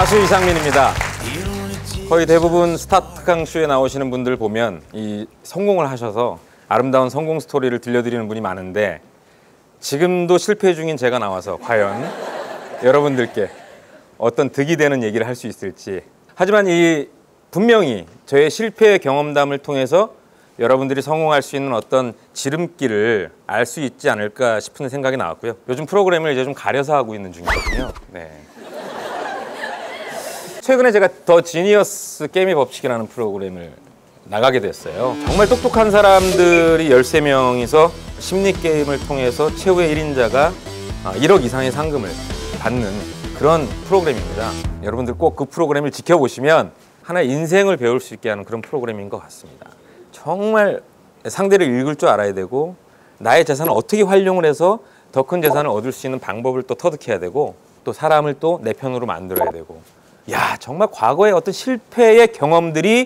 가수 이상민입니다. 거의 대부분 스타특강쇼에 나오시는 분들 보면 이 성공을 하셔서 아름다운 성공 스토리를 들려드리는 분이 많은데, 지금도 실패 중인 제가 나와서 과연 여러분들께 어떤 득이 되는 얘기를 할 수 있을지. 하지만 분명히 저의 실패 경험담을 통해서 여러분들이 성공할 수 있는 어떤 지름길을 알 수 있지 않을까 싶은 생각이 나왔고요. 요즘 프로그램을 이제 좀 가려서 하고 있는 중이거든요. 네. 최근에 제가 더 지니어스 게임의 법칙이라는 프로그램을 나가게 됐어요. 정말 똑똑한 사람들이 13명이서 심리게임을 통해서 최후의 1인자가 1억 이상의 상금을 받는 그런 프로그램입니다. 여러분들 꼭 그 프로그램을 지켜보시면 하나의 인생을 배울 수 있게 하는 그런 프로그램인 것 같습니다. 정말 상대를 읽을 줄 알아야 되고, 나의 재산을 어떻게 활용을 해서 더 큰 재산을 얻을 수 있는 방법을 또 터득해야 되고, 또 사람을 또 내 편으로 만들어야 되고. 야, 정말 과거의 어떤 실패의 경험들이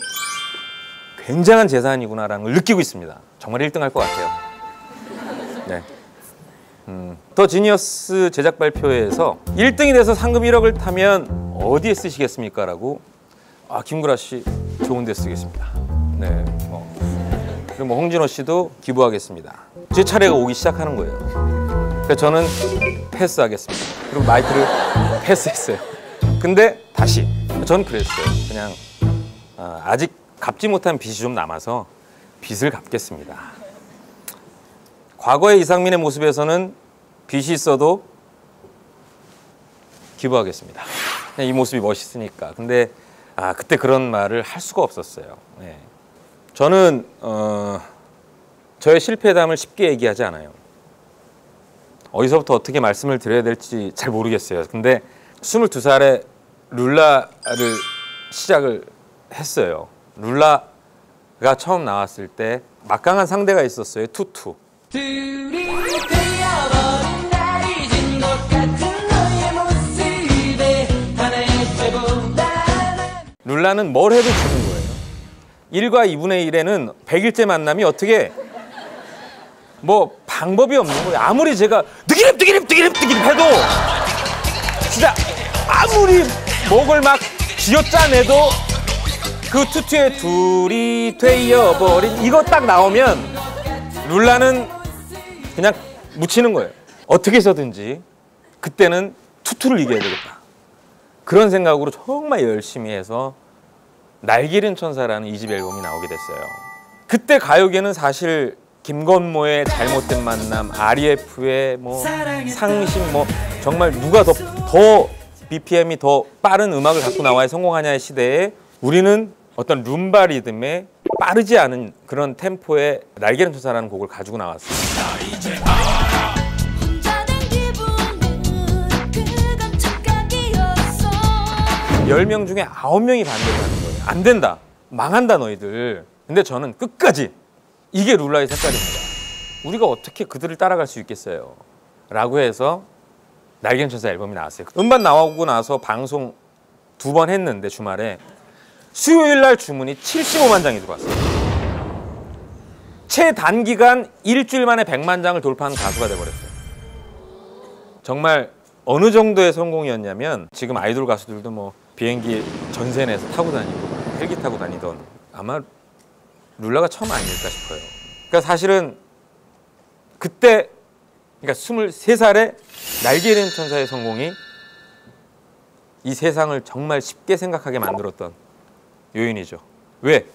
굉장한 재산이구나라는 걸 느끼고 있습니다. 정말 1등 할 것 같아요. 네. 더 지니어스 제작 발표회에서 1등이 돼서 상금 1억을 타면 어디에 쓰시겠습니까? 라고. 김구라 씨 좋은 데 쓰겠습니다. 네. 그리고 홍진호 씨도 기부하겠습니다. 제 차례가 오기 시작하는 거예요. 그래서 저는 패스하겠습니다. 그리고 마이크를 패스했어요. 근데 다시 저는 그랬어요. 그냥 아직 갚지 못한 빚이 좀 남아서 빚을 갚겠습니다. 과거의 이상민의 모습에서는 빚이 있어도 기부하겠습니다. 그냥 이 모습이 멋있으니까. 근데 그때 그런 말을 할 수가 없었어요. 네. 저는 저의 실패담을 쉽게 얘기하지 않아요. 어디서부터 어떻게 말씀을 드려야 될지 잘 모르겠어요. 근데 22살에 룰라를 시작을 했어요. 룰라가 처음 나왔을 때 막강한 상대가 있었어요. 투투. 룰라는 뭘 해도 주는 거예요. 1과 2분의 1에는 100일째 만남이 어떻게 방법이 없는 거예요. 아무리 제가 느기립 해도 진짜 아무리 목을 막 쥐어짜내도 그 투투에 둘이 되어버린 이거 딱 나오면 룰라는 그냥 묻히는 거예요. 어떻게 해서든지 그때는 투투를 이겨야 되겠다. 그런 생각으로 정말 열심히 해서 날개 잃은 천사라는 2집 앨범이 나오게 됐어요. 그때 가요계는 사실 김건모의 잘못된 만남, REF의 상심, 정말 누가 더 BPM이 더 빠른 음악을 갖고 나와야 성공하냐의 시대에 우리는 어떤 룸바 리듬에 빠르지 않은 그런 템포의 날개 잃은 천사라는 곡을 가지고 나왔습니다. 10명 중에 9명이 반대를 하는 거예요. 안 된다. 망한다 너희들. 근데 저는 끝까지 이게 룰라의 색깔입니다. 우리가 어떻게 그들을 따라갈 수 있겠어요? 라고 해서 날개 잃은 천사 앨범이 나왔어요. 음반 나오고 나서 방송 2번 했는데 주말에 수요일 날 주문이 75만 장이 들어왔어요. 최단기간 일주일 만에 100만 장을 돌파한 가수가 돼버렸어요. 정말 어느 정도의 성공이었냐면 지금 아이돌 가수들도 비행기 전세 내서 타고 다니고 헬기 타고 다니던 아마 룰라가 처음 아닐까 싶어요. 그러니까 사실은 그때 그러니까 23살에 날개 잃은 천사의 성공이 이 세상을 정말 쉽게 생각하게 만들었던 요인이죠. 왜?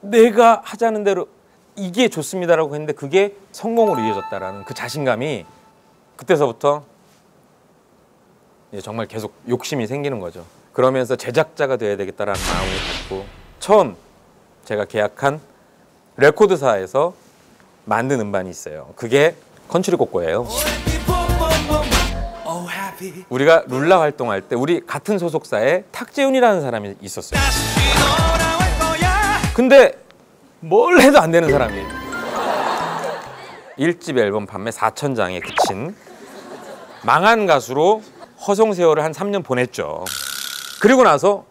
내가 하자는 대로 이게 좋습니다라고 했는데 그게 성공으로 이어졌다라는 그 자신감이 그때서부터 정말 계속 욕심이 생기는 거죠. 그러면서 제작자가 돼야 되겠다라는 마음을 갖고 처음 제가 계약한 레코드사에서 만든 음반이 있어요. 그게 컨츄리 꼬꼬예요. 우리가 룰라 활동할 때 우리 같은 소속사에 탁재훈이라는 사람이 있었어요. 근데 뭘 해도 안 되는 사람이에요. 1집 앨범 판매 4,000장에 그친 망한 가수로 허송세월을 한 3년 보냈죠. 그리고 나서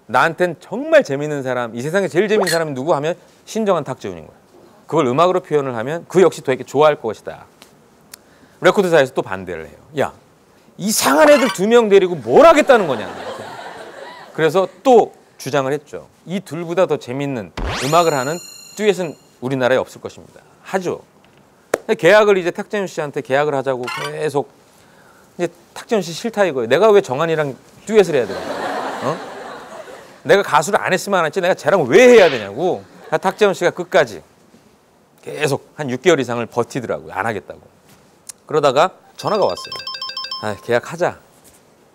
나한텐 정말 재밌는 사람, 이 세상에 제일 재밌는 사람이 누구 하면 신정한 탁재훈인 거예요. 그걸 음악으로 표현을 하면 그 역시 되게 좋아할 것이다. 레코드사에서 또 반대를 해요. 야, 이상한 애들 2명 데리고 뭘 하겠다는 거냐. 그래서 또 주장을 했죠. 이 둘보다 더 재밌는 음악을 하는 듀엣은 우리나라에 없을 것입니다. 하죠. 계약을 이제 탁재훈 씨한테 계약을 하자고 계속 이제 탁재훈 씨 싫다 이거예요. 내가 왜 정한이랑 듀엣을 해야 되냐? 어? 내가 가수를 안 했으면 안 했지 내가 쟤랑 왜 해야 되냐고. 탁재훈 씨가 끝까지 계속 한 6개월 이상을 버티더라고요. 안 하겠다고. 그러다가 전화가 왔어요. 아, 계약하자.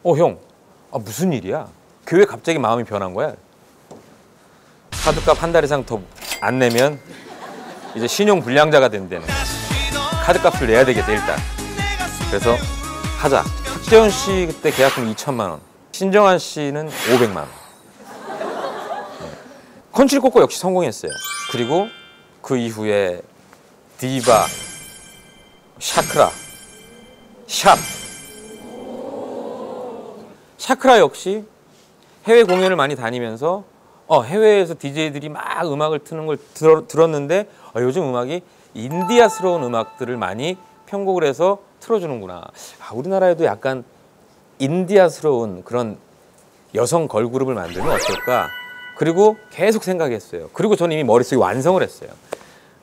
형, 무슨 일이야? 교회 갑자기 마음이 변한 거야. 카드값 한 달 이상 더 안 내면 이제 신용 불량자가 된다네. 카드값을 내야 되겠다 일단. 그래서 하자. 탁재훈 씨 그때 계약금 2천만 원. 신정한 씨는 500만 원. 컨츄리 꼬꼬 역시 성공했어요. 그리고 그 이후에 디바, 샤크라, 샵. 샤크라 역시 해외 공연을 많이 다니면서 해외에서 DJ들이 막 음악을 트는 걸 들었는데 요즘 음악이 인디아스러운 음악들을 많이 편곡을 해서 틀어주는구나. 우리나라에도 약간 인디아스러운 그런 여성 걸그룹을 만들면 어떨까? 그리고 계속 생각했어요. 그리고 저는 이미 머릿속에 완성을 했어요.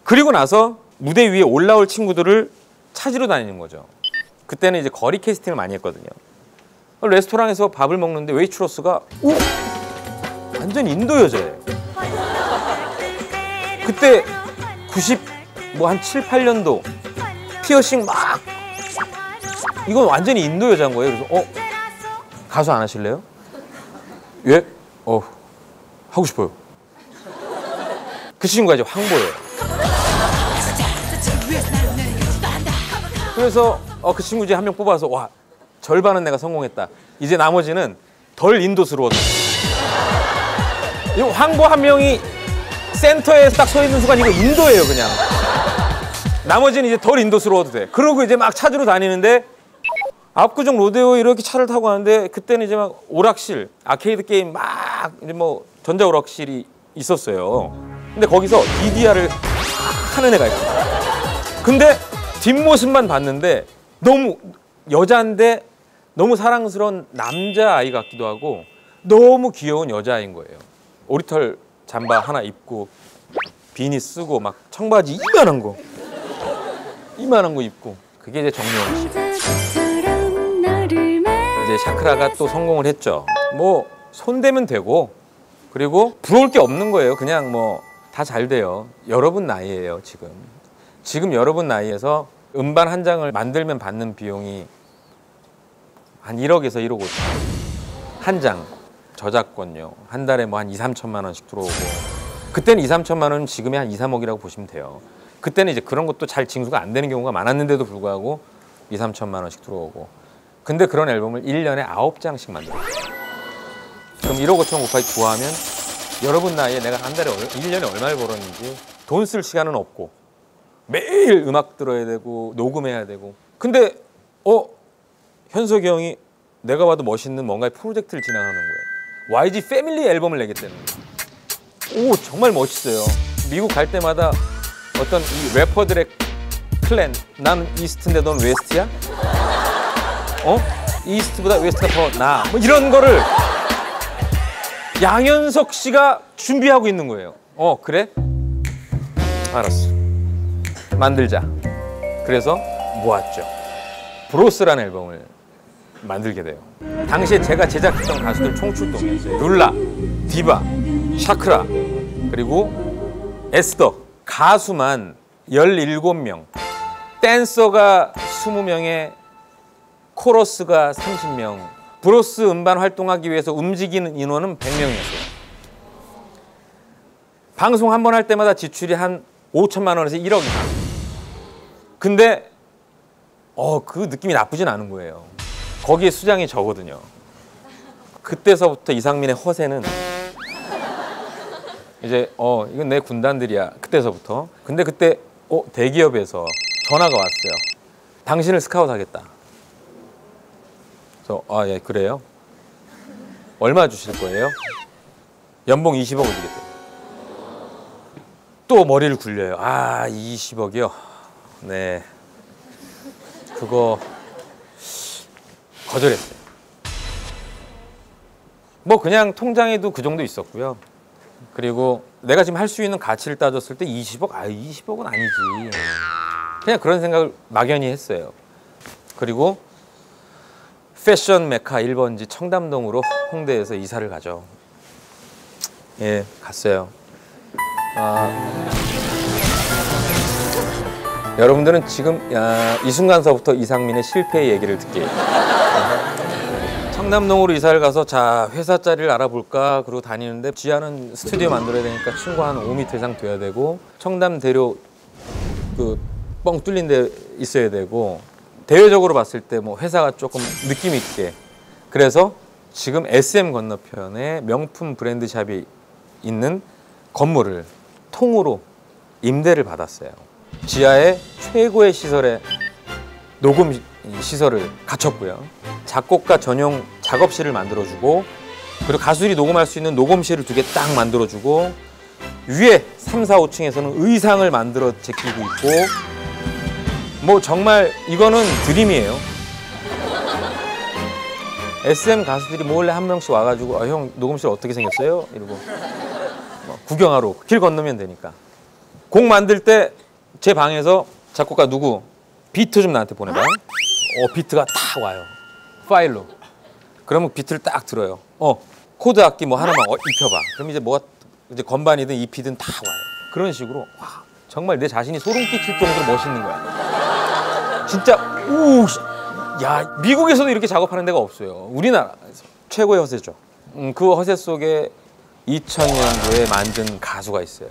그리고 나서 무대 위에 올라올 친구들을 찾으러 다니는 거죠. 그때는 이제 거리 캐스팅을 많이 했거든요. 레스토랑에서 밥을 먹는데 웨이트러스가 완전 인도 여자예요. 그때 한 7, 8년도 피어싱 막 이건 완전히 인도 여자인 거예요. 그래서 가수 안 하실래요? 예? 하고 싶어요. 그 친구가 이제 황보예요. 그래서 그 친구 이제 한 명 뽑아서 와 절반은 내가 성공했다. 이제 나머지는 덜 인도스러워져. 이 황보 한 명이 센터에 딱 서 있는 순간 이거 인도예요 그냥. 나머지는 이제 덜 인도스러워도 돼. 그러고 이제 막 찾으러 다니는데 압구정 로데오 이렇게 차를 타고 가는데 그때는 이제 막 오락실, 아케이드 게임 막 이제 뭐 전자 오락실이 있었어요. 근데 거기서 DDR을 하는 애가 있어요. 근데 뒷모습만 봤는데 너무 여자인데 너무 사랑스러운 남자아이 같기도 하고 너무 귀여운 여자아이인 거예요. 오리털 잠바 하나 입고 비니 쓰고 막 청바지 이만한 거 입고 그게 이제 정미영 씨. 이제 샤크라가 또 성공을 했죠. 뭐 손대면 되고 그리고 부러울 게 없는 거예요. 그냥 뭐 다 잘 돼요. 여러분 나이예요 지금. 지금 여러분 나이에서 음반 한 장을 만들면 받는 비용이 한 1억에서 1억 5천 한 장. 저작권료 한 달에 뭐 한 2, 3천만 원씩 들어오고 그때는 2, 3천만 원은 지금의 한 2, 3억이라고 보시면 돼요. 그때는 이제 그런 것도 잘 징수가 안 되는 경우가 많았는데도 불구하고 2, 3천만 원씩 들어오고 근데 그런 앨범을 1년에 9장씩 만들었어요. 그럼 1억 5천 곱하기 9하면 여러분 나이에 내가 한 달에 1년에 얼마를 벌었는지 돈 쓸 시간은 없고 매일 음악 들어야 되고 녹음해야 되고 근데 현석이 형이 내가 봐도 멋있는 뭔가의 프로젝트를 진행하는 거예요. YG 패밀리 앨범을 내겠다는 거예요. 정말 멋있어요. 미국 갈 때마다 어떤 이 래퍼들의 클랜 나는 이스트인데 넌 웨스트야? 이스트보다 웨스트가 더 나아. 뭐 이런 거를 양현석 씨가 준비하고 있는 거예요. 그래? 알았어. 만들자. 그래서 모았죠. 브로스라는 앨범을 만들게 돼요. 당시에 제가 제작했던 가수들 총출동이었어요. 룰라, 디바, 샤크라, 그리고 에스더. 가수만 17명, 댄서가 20명에 코러스가 30명, 브로스 음반 활동하기 위해서 움직이는 인원은 100명이었어요. 방송 한 번 할 때마다 지출이 한 5천만 원에서 1억 이상. 근데 그 느낌이 나쁘진 않은 거예요. 거기에 수장이 저거든요. 그때서부터 이상민의 허세는 이제 이건 내 군단들이야. 그때서부터. 근데 그때 대기업에서 전화가 왔어요. 당신을 스카웃하겠다. 그래서 예 그래요? 얼마 주실 거예요? 연봉 20억을 주겠대요. 또 머리를 굴려요. 20억이요? 네. 그거 거절했어요. 뭐 그냥 통장에도 그 정도 있었고요. 그리고 내가 지금 할 수 있는 가치를 따졌을 때 20억? 20억은 아니지. 그냥 그런 생각을 막연히 했어요. 그리고 패션 메카 1번지 청담동으로 홍대에서 이사를 가죠. 예, 갔어요. 여러분들은 지금 이 순간서부터 이상민의 실패의 얘기를 듣게. 청담동으로 이사를 가서 자 회사 자리를 알아볼까 그러고 다니는데 지하는 스튜디오 만들어야 되니까 층고 한 5m 이상 돼야 되고 청담대로 그 뻥 뚫린 데 있어야 되고 대외적으로 봤을 때 뭐 회사가 조금 느낌 있게 그래서 지금 SM 건너편에 명품 브랜드 샵이 있는 건물을 통으로 임대를 받았어요. 지하에 최고의 시설에 녹음 시설을 갖췄고요. 작곡가 전용 작업실을 만들어주고 그리고 가수들이 녹음할 수 있는 녹음실을 2개 딱 만들어주고 위에 3, 4, 5층에서는 의상을 만들어 제끼고 있고 뭐 정말 이거는 드림이에요. SM 가수들이 몰래 한 명씩 와가지고 형 녹음실 어떻게 생겼어요? 이러고 구경하러 길 건너면 되니까. 곡 만들 때 제 방에서 작곡가 누구 비트 좀 나한테 보내봐. 비트가 딱 와요. 파일로. 그러면 비트를 딱 들어요. 코드 악기 뭐 하나만 입혀봐. 그럼 이제 뭐가 이제 건반이든 잎이든 다 와요. 그런 식으로 와, 정말 내 자신이 소름 끼칠 정도로 멋있는 거야. 진짜 야 미국에서도 이렇게 작업하는 데가 없어요. 우리나라에서 최고의 허세죠. 그 허세 속에 2000년도에 만든 가수가 있어요.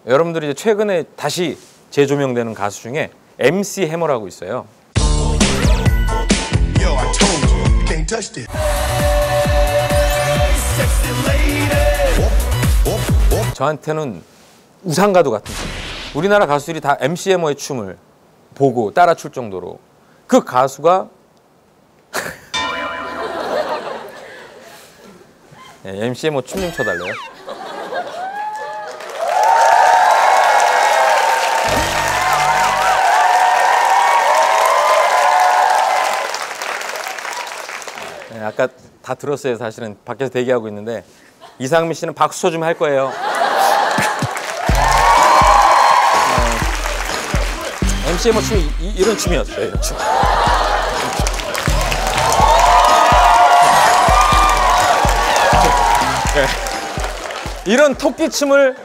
여러분들이 이제 최근에 다시 재조명되는 가수 중에 MC 해머라고 있어요. 저한테는 우상가도 같은 분. 우리나라 가수들이 다 MC 해머의 춤을 보고 따라 출 정도로 그 가수가 MC 해머 춤 좀 춰달래요. 아까 다 들었어요. 사실은 밖에서 대기하고 있는데 이상민 씨는 박수 쳐주면 할 거예요. MC의 뭐 춤이 이런 춤이었어요. 이런 춤. 이런 토끼 춤을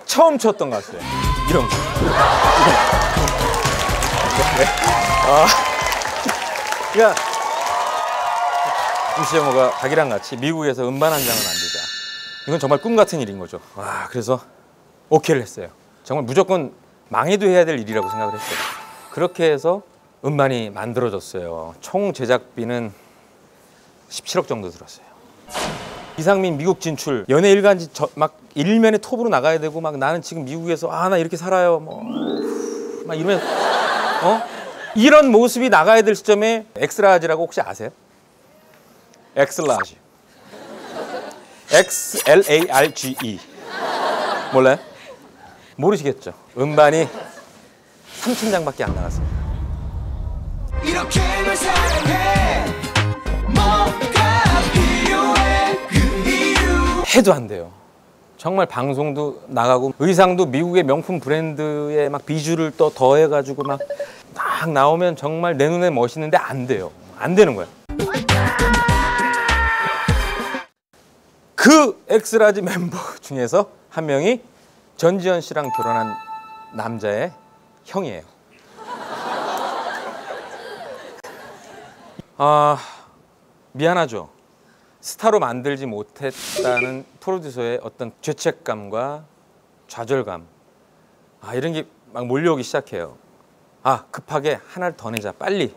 처음 췄던 것 같아요. 이런 거. 그러니까 MC 해머가 자기랑 같이 미국에서 음반 한 장을 만들자. 이건 정말 꿈 같은 일인 거죠. 와, 그래서 오케이를 했어요. 정말 무조건 망해도 해야 될 일이라고 생각을 했어요. 그렇게 해서 음반이 만들어졌어요. 총 제작비는 17억 정도 들었어요. 이상민 미국 진출, 연예 일간지 막 일면에 톱으로 나가야 되고 막 나는 지금 미국에서 나 이렇게 살아요. 뭐 막 이러면 이런 모습이 나가야 될 시점에 엑스라지라고 혹시 아세요? 엑스라지. XLARGE. 몰라요? 모르시겠죠? 음반이 3,000장밖에 안 나갔습니다. 이렇게 널 사랑해. 뭐가 필요해. 그 이유. 해도 안 돼요. 정말 방송도 나가고 의상도 미국의 명품 브랜드에 막 비주를 또 더해가지고 막 나오면 정말 내 눈에 멋있는데 안 돼요. 안 되는 거야. 그 엑스라지 멤버 중에서 한 명이 전지현 씨랑 결혼한 남자의 형이에요. 미안하죠. 스타로 만들지 못했다는 프로듀서의 어떤 죄책감과 좌절감 이런 게 막 몰려오기 시작해요. 급하게 하나를 더 내자. 빨리.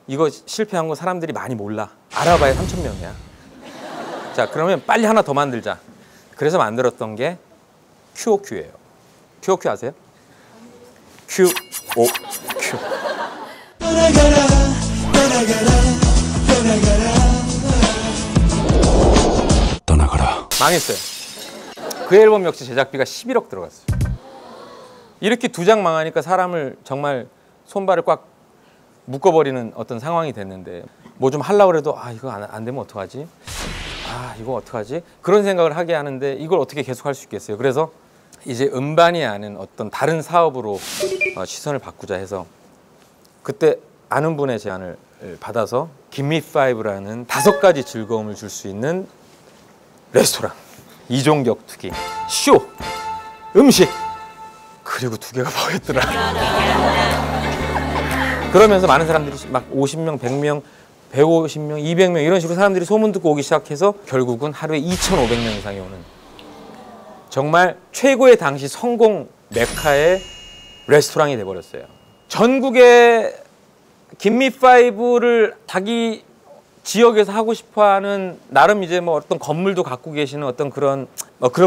이거 실패한 거 사람들이 많이 몰라. 알아봐야 3,000명이야. 자, 그러면 빨리 하나 더 만들자. 그래서 만들었던 게 QOQ예요. QOQ 아세요? QOQ. 떠나가라. 망했어요. 그 앨범 역시 제작비가 11억 들어갔어요. 이렇게 2장 망하니까 사람을 정말 손발을 꽉 묶어버리는 어떤 상황이 됐는데 뭐 좀 하려고 해도 이거 안 되면 어떡하지? 아, 이거 어떡하지? 그런 생각을 하게 하는데 이걸 어떻게 계속 할 수 있겠어요? 그래서 이제 음반이 아닌 어떤 다른 사업으로 시선을 바꾸자 해서 그때 아는 분의 제안을 받아서 김미5라는 5가지 즐거움을 줄 수 있는 레스토랑, 이종격투기, 쇼, 음식, 그리고 2개가 뭐였더라. 그러면서 많은 사람들이 막 50명, 100명, 150명, 200명 이런 식으로 사람들이 소문 듣고 오기 시작해서 결국은 하루에 2,500명 이상이 오는 정말 최고의 당시 성공 메카의 레스토랑이 돼버렸어요. 전국의 김미5를 자기 지역에서 하고 싶어하는 나름 이제 뭐 어떤 건물도 갖고 계시는 어떤 그런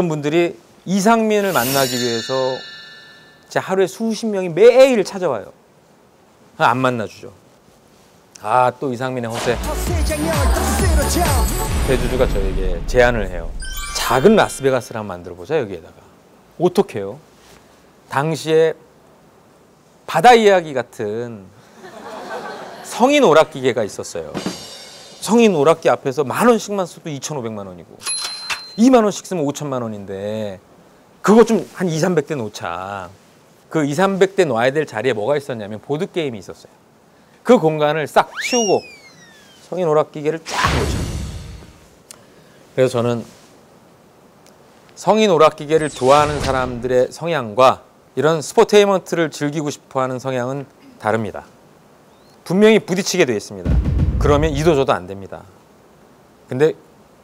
분들이 이상민을 만나기 위해서 진짜 하루에 수십 명이 매일 찾아와요. 안 만나주죠. 아, 또 이상민의 허세. 대주주가 저에게 제안을 해요. 작은 라스베가스를 한번 만들어보자, 여기에다가. 어떡해요? 당시에 바다 이야기 같은 성인 오락기계가 있었어요. 성인 오락기 앞에서 10,000원씩만 써도 2,500만 원이고 2만 원씩 쓰면 5천만 원인데 그거 좀 한 2, 300대 놓자. 그 2, 300대 놔야 될 자리에 뭐가 있었냐면 보드게임이 있었어요. 그 공간을 싹 치우고 성인 오락기계를 쫙 놓자. 그래서 저는 성인 오락기계를 좋아하는 사람들의 성향과 이런 스포테이먼트를 즐기고 싶어하는 성향은 다릅니다. 분명히 부딪히게 되어 있습니다. 그러면 이도저도 안 됩니다. 근데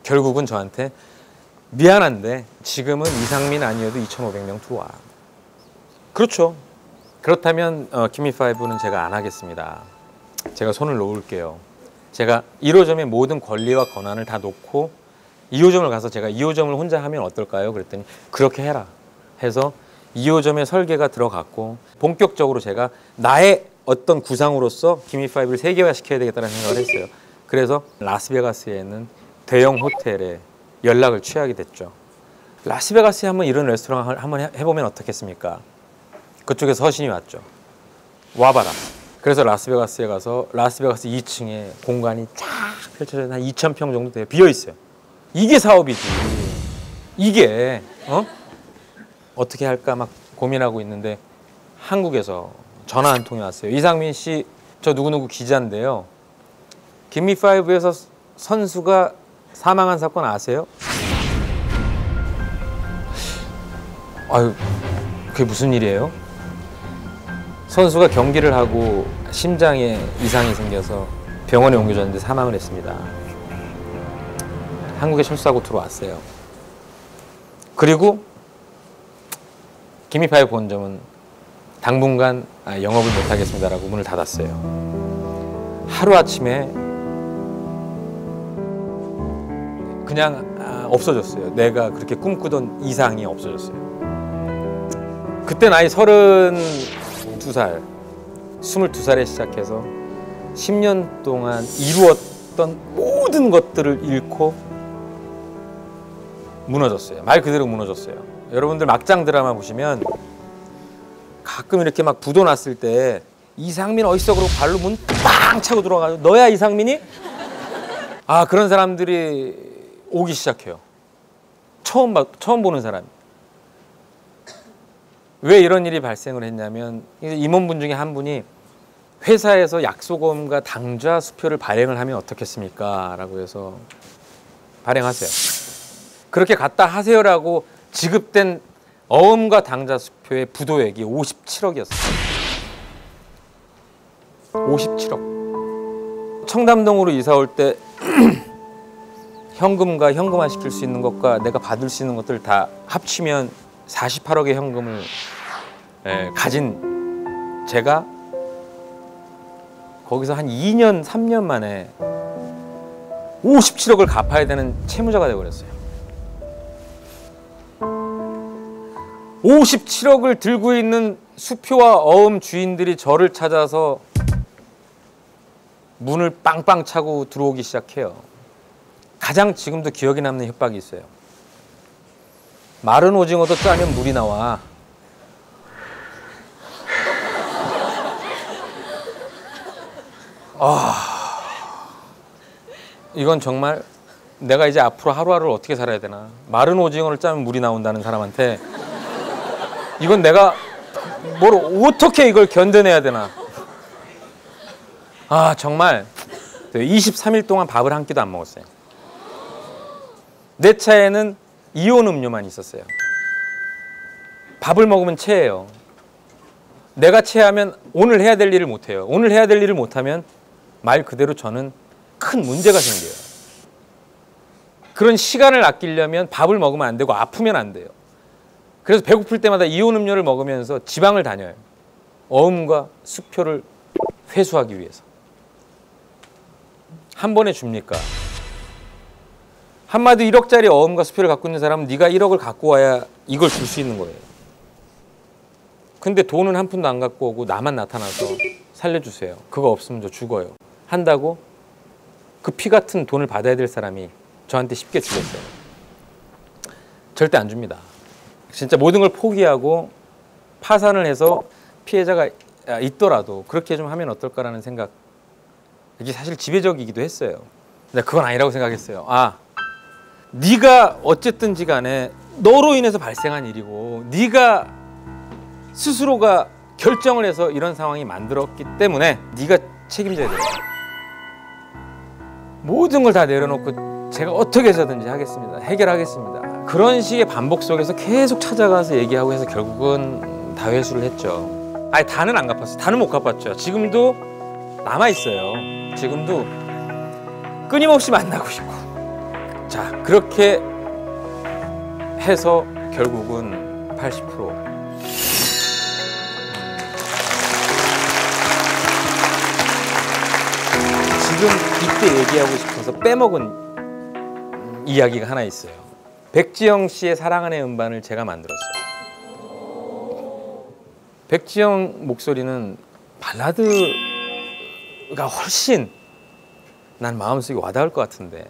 결국은 저한테 미안한데 지금은 이상민 아니어도 2,500명 들어와. 그렇죠. 그렇다면 김미5는 제가 안 하겠습니다. 제가 손을 놓을게요. 제가 1호점의 모든 권리와 권한을 다 놓고 2호점을 가서 제가 2호점을 혼자 하면 어떨까요? 그랬더니 그렇게 해라 해서 2호점의 설계가 들어갔고 본격적으로 제가 나의 어떤 구상으로서 김미5를 세계화시켜야 되겠다는 생각을 했어요. 그래서 라스베가스에 있는 대형 호텔에 연락을 취하게 됐죠. 라스베가스에 한번 이런 레스토랑을 한번 해보면 어떻겠습니까? 그쪽에서 서신이 왔죠. 와봐라. 그래서 라스베가스에 가서 라스베가스 2층에 공간이 쫙 펼쳐져 한 2,000평 정도 돼요. 비어있어요. 이게 사업이지. 이게 어떻게 할까 막 고민하고 있는데 한국에서 전화 한 통이 왔어요. 이상민 씨, 저 누구누구 기자인데요. 김미5에서 선수가 사망한 사건 아세요? 아유, 그게 무슨 일이에요? 선수가 경기를 하고 심장에 이상이 생겨서 병원에 옮겨졌는데 사망을 했습니다. 한국에 철수하고 들어왔어요. 그리고 김미5 본점은 당분간 영업을 못하겠습니다라고 문을 닫았어요. 하루아침에 그냥 없어졌어요. 내가 그렇게 꿈꾸던 이상이 없어졌어요. 그때 나이 32살, 22살에 시작해서 10년 동안 이루었던 모든 것들을 잃고 무너졌어요. 말 그대로 무너졌어요. 여러분들 막장 드라마 보시면 가끔 이렇게 막 부도 났을 때 이상민 어딨어? 그러고 발로 문 빵 차고 들어가가지고 너야 이상민이? 아, 그런 사람들이 오기 시작해요. 처음 보는 사람. 왜 이런 일이 발생을 했냐면 임원분 중에 한 분이 회사에서 약소금과 당좌 수표를 발행을 하면 어떻겠습니까? 라고 해서 발행하세요. 그렇게 갖다 하세요라고 지급된 어음과 당좌 수표의 부도액이 57억이었어요. 57억. 청담동으로 이사 올 때 현금과 현금화 시킬 수 있는 것과 내가 받을 수 있는 것들 다 합치면 48억의 현금을 가진 제가 거기서 한 2년, 3년 만에 57억을 갚아야 되는 채무자가 되어버렸어요. 57억을 들고 있는 수표와 어음 주인들이 저를 찾아서 문을 빵빵 차고 들어오기 시작해요. 가장 지금도 기억에 남는 협박이 있어요. 마른 오징어도 짜면 물이 나와. 이건 정말 내가 이제 앞으로 하루하루를 어떻게 살아야 되나. 마른 오징어를 짜면 물이 나온다는 사람한테 이건 내가 뭘 어떻게 이걸 견뎌내야 되나. 아 정말 23일 동안 밥을 한 끼도 안 먹었어요. 내 차에는 이온 음료만 있었어요. 밥을 먹으면 체해요. 내가 체하면 오늘 해야 될 일을 못해요. 오늘 해야 될 일을 못하면 말 그대로 저는 큰 문제가 생겨요. 그런 시간을 아끼려면 밥을 먹으면 안 되고 아프면 안 돼요. 그래서 배고플 때마다 이온 음료를 먹으면서 지방을 다녀요. 어음과 수표를 회수하기 위해서. 한 번에 줍니까? 한마디 1억짜리 어음과 수표를 갖고 있는 사람은 네가 1억을 갖고 와야 이걸 줄 수 있는 거예요. 근데 돈은 한 푼도 안 갖고 오고 나만 나타나서 살려주세요. 그거 없으면 저 죽어요. 한다고 그 피 같은 돈을 받아야 될 사람이 저한테 쉽게 주겠어요? 절대 안 줍니다. 진짜 모든 걸 포기하고 파산을 해서 피해자가 있더라도 그렇게 좀 하면 어떨까라는 생각. 이게 사실 지배적이기도 했어요. 근데 그건 아니라고 생각했어요. 아, 네가 어쨌든지 간에 너로 인해서 발생한 일이고 네가 스스로가 결정을 해서 이런 상황이 만들었기 때문에 네가 책임져야 돼요. 모든 걸 다 내려놓고 제가 어떻게 해서든지 하겠습니다. 해결하겠습니다. 그런 식의 반복 속에서 계속 찾아가서 얘기하고 해서 결국은 다 회수를 했죠. 아니 다는 안 갚았어요. 다는 못 갚았죠. 지금도 남아있어요. 지금도 끊임없이 만나고 싶고. 자, 그렇게 해서 결국은 80% 지금 이때 얘기하고 싶어서 빼먹은 이야기가 하나 있어요. 백지영 씨의 사랑하는 음반을 제가 만들었어요. 백지영 목소리는 발라드가 훨씬 난 마음속에 와닿을 것 같은데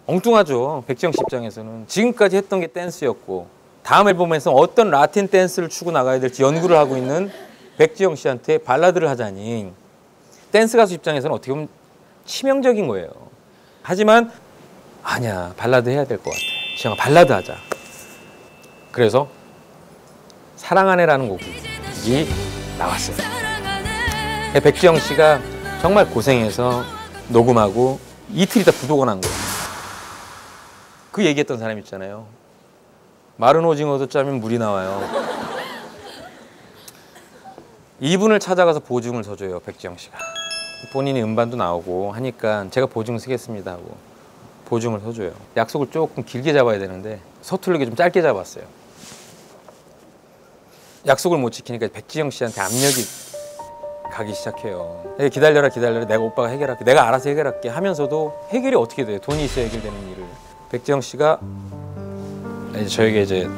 엉뚱하죠. 백지영 씨 입장에서는 지금까지 했던 게 댄스였고 다음 앨범에서 어떤 라틴 댄스를 추고 나가야 될지 연구를 하고 있는 백지영 씨한테 발라드를 하자니 댄스 가수 입장에서는 어떻게 보면 치명적인 거예요. 하지만 아니야, 발라드 해야 될 것 같아. 지영아, 발라드 하자. 그래서 사랑하네라는 곡이 나왔어요. 백지영 씨가 정말 고생해서 녹음하고 이틀 있다 부도가 난 거예요. 그 얘기했던 사람 있잖아요. 마른 오징어도 짜면 물이 나와요. 이분을 찾아가서 보증을 서줘요, 백지영 씨가. 본인이 음반도 나오고 하니까 제가 보증 쓰겠습니다 하고 보증을 서줘요. 약속을 조금 길게 잡아야 되는데 서투르게 좀 짧게 잡았어요. 약속을 못 지키니까 백지영 씨한테 압력이 가기 시작해요. 기다려라 기다려라, 내가 오빠가 해결할게, 내가 알아서 해결할게 하면서도 해결이 어떻게 돼요? 돈이 있어야 해결되는 일을. 백지영 씨가 이제 저에게 이제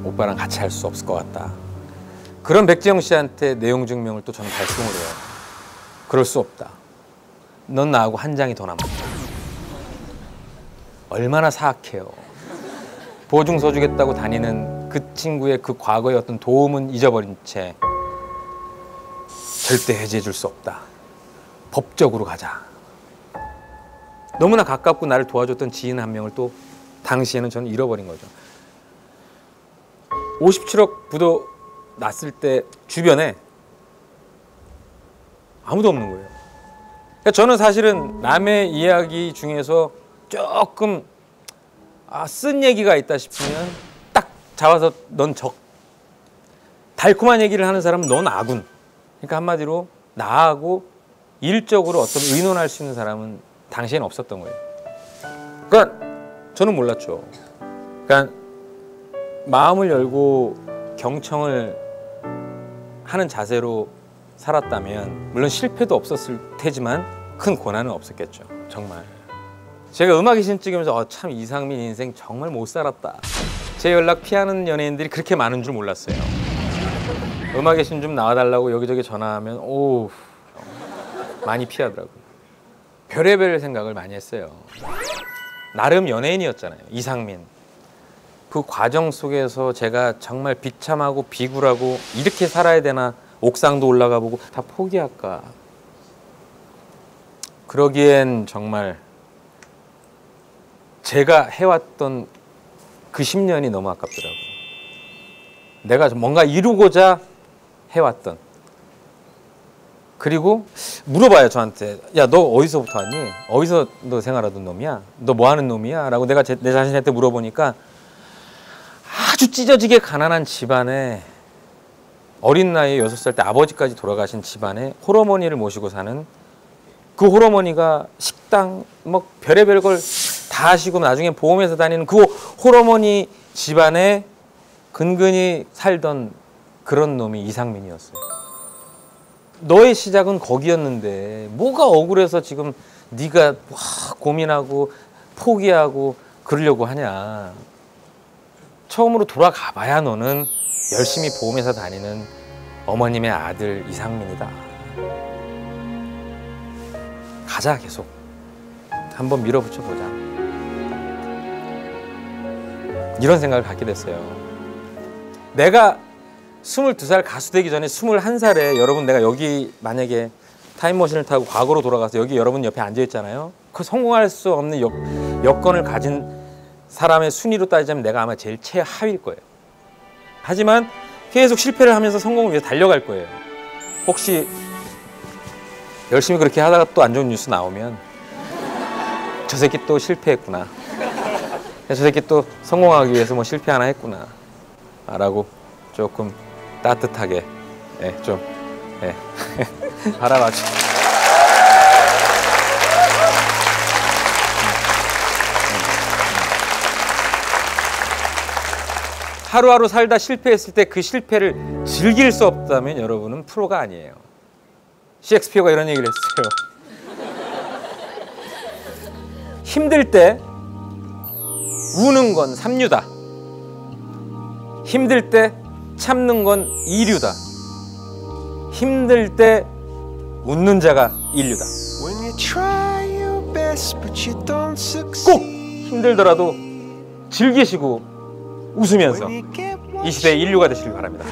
오빠랑 같이 할 수 없을 것 같다. 그런 백지영 씨한테 내용 증명을 또 저는 발송을 해요. 그럴 수 없다. 넌 나하고 한 장이 더 남았다. 얼마나 사악해요. 보증서 주겠다고 다니는 그 친구의 그 과거의 어떤 도움은 잊어버린 채 절대 해지해 줄 수 없다. 법적으로 가자. 너무나 가깝고 나를 도와줬던 지인 한 명을 또 당시에는 저는 잃어버린 거죠. 57억 부도 났을 때 주변에 아무도 없는 거예요. 그러니까 저는 사실은 남의 이야기 중에서 조금 쓴 얘기가 있다 싶으면 딱 잡아서 넌 적. 달콤한 얘기를 하는 사람은 넌 아군. 그러니까 한마디로 나하고 일적으로 어떤 의논할 수 있는 사람은 당시에는 없었던 거예요. 그러니까 저는 몰랐죠. 그러니까 마음을 열고 경청을 하는 자세로 살았다면 물론 실패도 없었을 테지만 큰 고난은 없었겠죠. 정말. 제가 음악의 신 찍으면서 참 이상민 인생 정말 못 살았다. 제 연락 피하는 연예인들이 그렇게 많은 줄 몰랐어요. 음악의 신 좀 나와달라고 여기저기 전화하면 오 많이 피하더라고요. 별의별 생각을 많이 했어요. 나름 연예인이었잖아요. 이상민. 그 과정 속에서 제가 정말 비참하고 비굴하고 이렇게 살아야 되나, 옥상도 올라가 보고 다 포기할까. 그러기엔 정말 제가 해왔던 그 10년이 너무 아깝더라고요. 내가 뭔가 이루고자 해왔던. 그리고 물어봐요, 저한테. 야, 너 어디서부터 왔니? 어디서 너 생활하던 놈이야? 너 뭐 하는 놈이야? 라고 내가 내 자신한테 물어보니까 아주 찢어지게 가난한 집안에 어린 나이에 6살 때 아버지까지 돌아가신 집안에 홀어머니를 모시고 사는 그 홀어머니가 식당 뭐 별의별 걸 다 하시고 나중에 보험회사 다니는 그 홀어머니 집안에 근근히 살던 그런 놈이 이상민이었어요. 너의 시작은 거기였는데 뭐가 억울해서 지금 네가 고민하고 포기하고 그러려고 하냐. 처음으로 돌아가 봐야 너는 열심히 보험회사 다니는 어머님의 아들 이상민이다. 가자, 계속. 한번 밀어붙여 보자. 이런 생각을 갖게 됐어요. 내가 22살 가수 되기 전에 21살에 여러분 내가 여기 만약에 타임머신을 타고 과거로 돌아가서 여기 여러분 옆에 앉아 있잖아요. 그 성공할 수 없는 여건을 가진 사람의 순위로 따지자면 내가 아마 제일 최하위일 거예요. 하지만 계속 실패를 하면서 성공을 위해서 달려갈 거예요. 혹시 열심히 그렇게 하다가 또 안 좋은 뉴스 나오면 저 새끼 또 실패했구나. 저 새끼 또 성공하기 위해서 뭐 실패 하나 했구나. 라고 조금 따뜻하게 좀 바라봐줘. 하루하루 살다 실패했을 때 그 실패를 즐길 수 없다면 여러분은 프로가 아니에요. 셰익스피어가 이런 얘기를 했어요. 힘들 때 우는 건 삼류다. 힘들 때 참는 건 이류다. 힘들 때 웃는 자가 인류다. 꼭 힘들더라도 즐기시고 웃으면서 이 시대의 인류가 되시길 바랍니다.